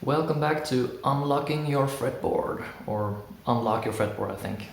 Welcome back to Unlocking Your Fretboard, or Unlock Your Fretboard, I think,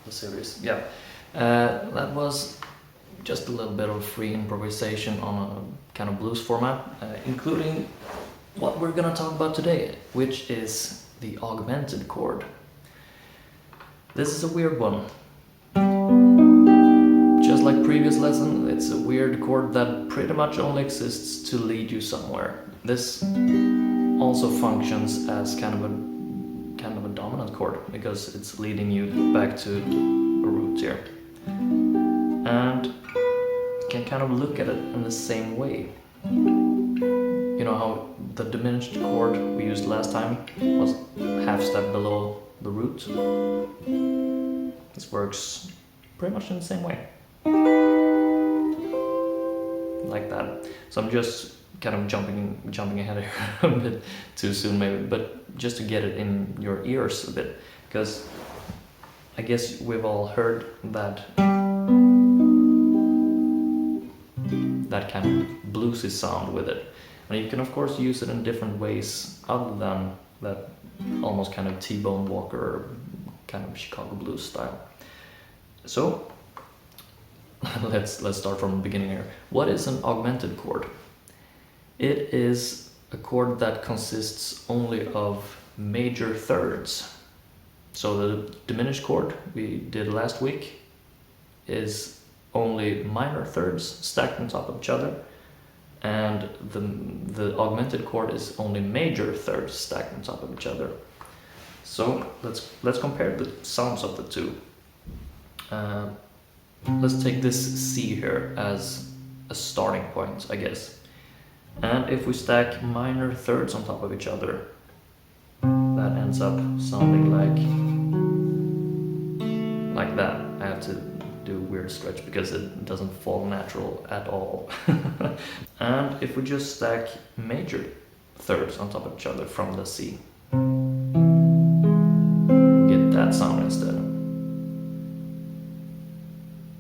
the series. Yeah, that was just a little bit of free improvisation on a kind of blues format, including what we're gonna talk about today, which is the augmented chord. This is a weird one. Just like previous lesson, it's a weird chord that pretty much only exists to lead you somewhere. This also functions as kind of a dominant chord because it's leading you back to a root here. And you can kind of look at it in the same way. You know how the diminished chord we used last time was half step below the root? This works pretty much in the same way. Like that. So I'm just kind of jumping ahead here a bit too soon maybe, but just to get it in your ears a bit, because I guess we've all heard that kind of bluesy sound with it, and you can of course use it in different ways other than that almost kind of T-Bone Walker kind of Chicago blues style. So let's start from the beginning here. What is an augmented chord? It is a chord that consists only of major thirds. So the diminished chord we did last week is only minor thirds stacked on top of each other, and the augmented chord is only major thirds stacked on top of each other. So let's compare the sounds of the two. Let's take this C here as a starting point, I guess. And if we stack minor thirds on top of each other, that ends up sounding like that. I have to do a weird stretch because it doesn't fall natural at all. And if we just stack major thirds on top of each other from the C, get that sound instead.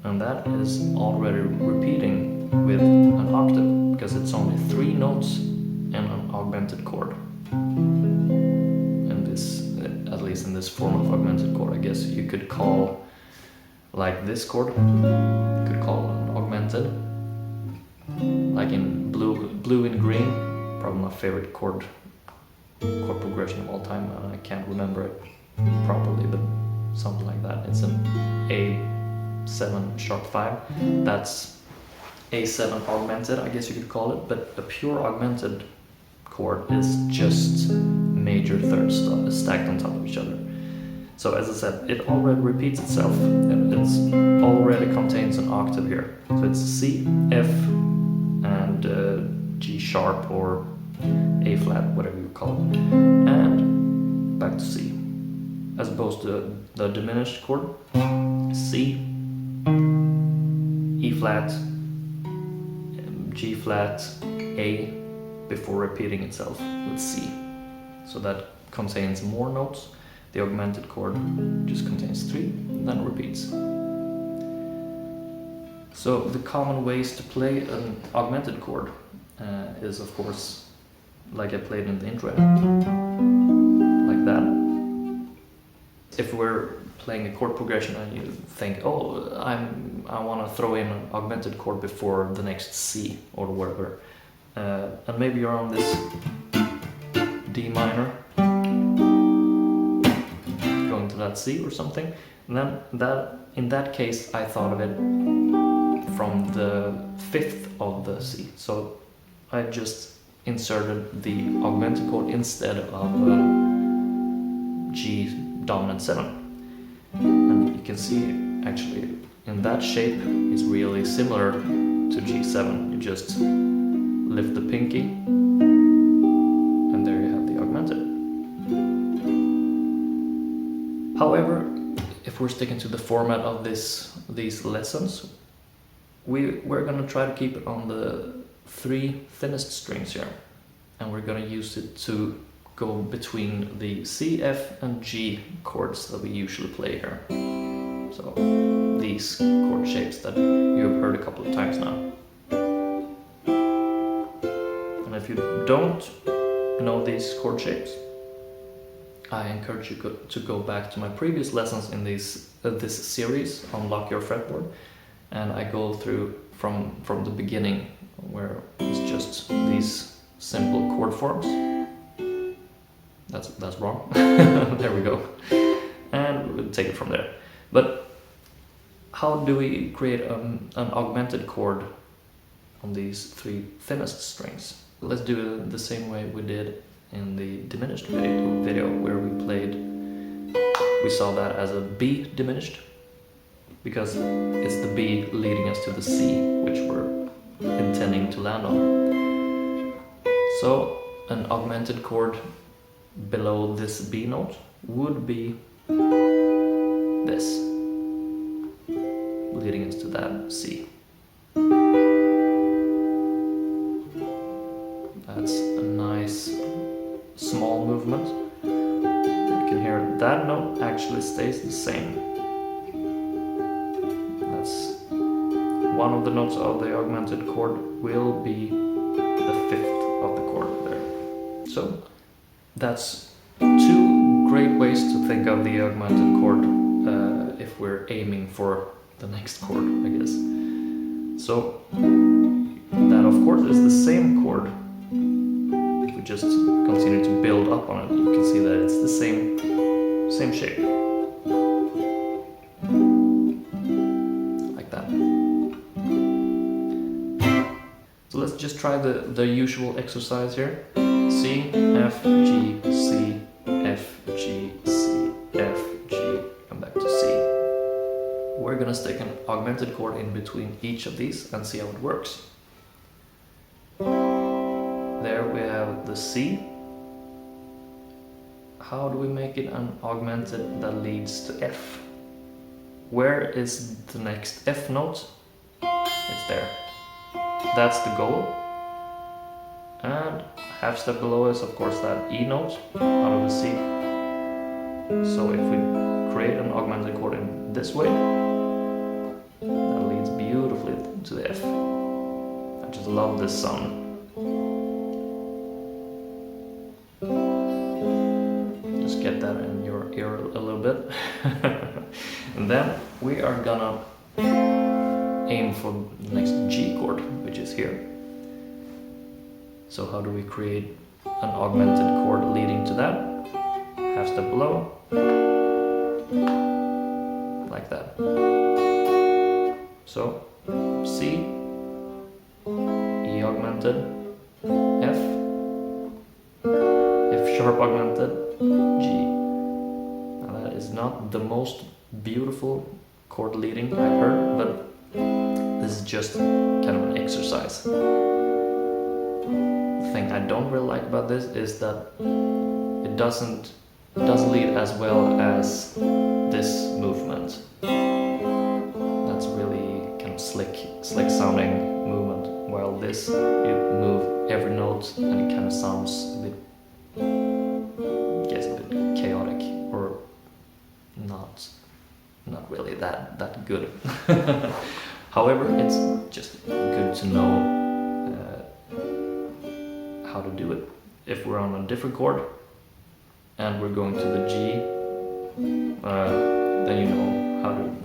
And that is already repeating with an octave, because it's only 3 notes in an augmented chord. And this, at least in this form of augmented chord, I guess you could call, like this chord, you could call an augmented, like in blue and green, probably my favorite chord progression of all time. I can't remember it properly, but something like that. It's an A7 sharp 5. That's A7 augmented, I guess you could call it, but a pure augmented chord is just major thirds stacked on top of each other. So as I said, it already repeats itself, and it already contains an octave here. So it's C, F, and G sharp or A flat, whatever you call it, and back to C. As opposed to the diminished chord, C, E flat, G flat, A, before repeating itself with C. So that contains more notes. The augmented chord just contains 3, and then repeats. So the common ways to play an augmented chord is of course, like I played in the intro, like that. If we're playing a chord progression and you think, oh, I want to throw in an augmented chord before the next C or whatever, and maybe you're on this D minor, going to that C or something, and then in that case I thought of it from the 5th of the C. So I just inserted the augmented chord instead of G dominant 7. And you can see actually in that shape is really similar to G7. You just lift the pinky and there you have the augmented. However, if we're sticking to the format of these lessons, we're gonna try to keep it on the 3 thinnest strings here, and we're gonna use it to go between the C, F, and G chords that we usually play here. So these chord shapes that you have heard a couple of times now. And if you don't know these chord shapes, I encourage you to go back to my previous lessons in this series, Unlock Your Fretboard, and I go through from the beginning, where it's just these simple chord forms. That's wrong. There we go. And we'll take it from there. But how do we create an augmented chord on these three thinnest strings? Let's do it the same way we did in the diminished video where we saw that as a B diminished, because it's the B leading us to the C, which we're intending to land on. So an augmented chord below this B note would be this, leading us to that C. That's a nice small movement. You can hear that note actually stays the same. That's one of the notes of the augmented chord will be the fifth of the chord there. So that's two great ways to think of the augmented chord if we're aiming for the next chord, I guess. So that of course is the same chord. If we just continue to build up on it, you can see that it's the same shape. Like that. So let's just try the usual exercise here. C, F, G, C, F, G, C, F, G, and back to C. We're gonna stick an augmented chord in between each of these and see how it works. There we have the C. How do we make it an augmented that leads to F? Where is the next F note? It's there. That's the goal. And half step below is of course that E note out of the C. So if we create an augmented chord in this way, that leads beautifully to the F. I just love this sound. Just get that in your ear a little bit. And then we are gonna aim for the next G chord, which is here. So how do we create an augmented chord leading to that? Half step below, like that. So C, E augmented, F, F sharp augmented, G. Now that is not the most beautiful chord leading I've heard, but this is just kind of an exercise. The thing I don't really like about this is that it doesn't lead as well as this movement. That's really kind of slick sounding movement, while this, you move every note and it kind of sounds a bit chaotic, or not really that good. However, it's just good to know how to do it. If we're on a different chord and we're going to the G, then you know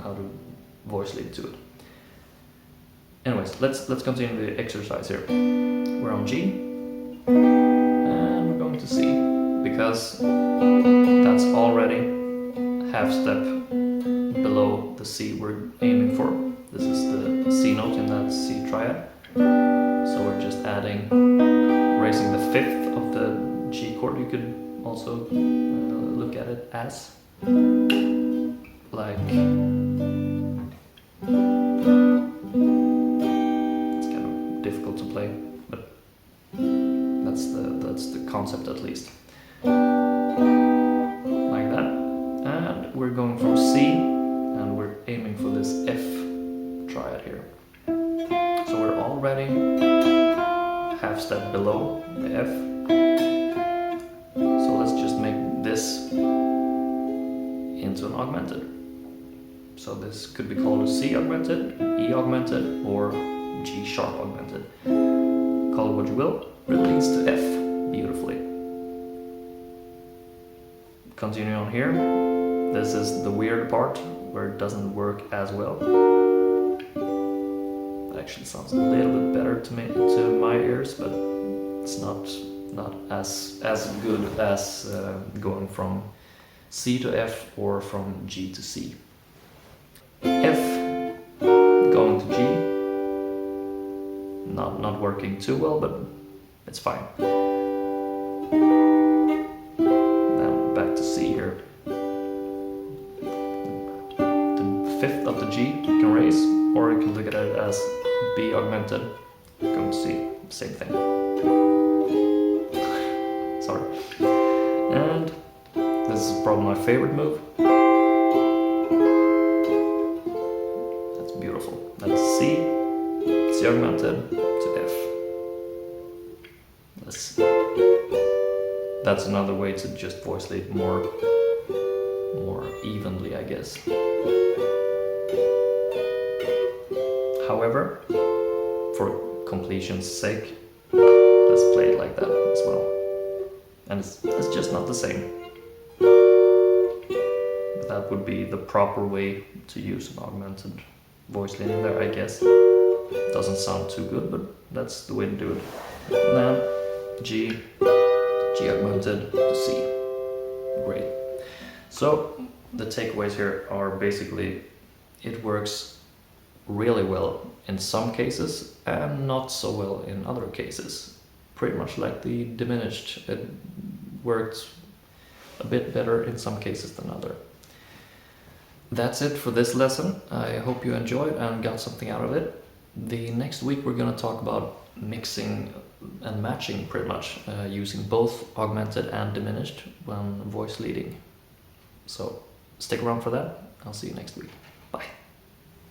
how to voice lead to it. Anyways, let's continue the exercise here. We're on G and we're going to C, because that's already half step below the C we're aiming for. This is the C note in that C triad. So we're just raising the fifth of the G chord. You could also look at it as like, it's kind of difficult to play, but that's the concept at least. Like that. And we're going from C and we're aiming for this F triad here. So we're already half step below the F. So let's just make this into an augmented. So this could be called a C augmented, E augmented, or G sharp augmented. Call it what you will, but it leads to F beautifully. continue on here. This is the weird part where it doesn't work as well. It actually sounds a little bit better to me, to my ears, but it's not as good as going from C to F or from G to C. F going to G, not working too well, but it's fine. Then back to C here. The fifth of the G you can raise, or you can look at it as B augmented, going to C, same thing. Sorry. And this is probably my favorite move. That's beautiful. That's C augmented to F. That's another way to just voice lead more evenly, I guess. However, for completion's sake, let's play it like that as well. And it's just not the same. But that would be the proper way to use an augmented voice leading there, I guess. Doesn't sound too good, but that's the way to do it. And then G augmented to C. Great. So the takeaways here are basically it works really well in some cases and not so well in other cases. Pretty much like the diminished. It works a bit better in some cases than other. That's it for this lesson. I hope you enjoyed and got something out of it. The next week we're going to talk about mixing and matching pretty much, using both augmented and diminished when voice leading. So stick around for that. I'll see you next week. Bye.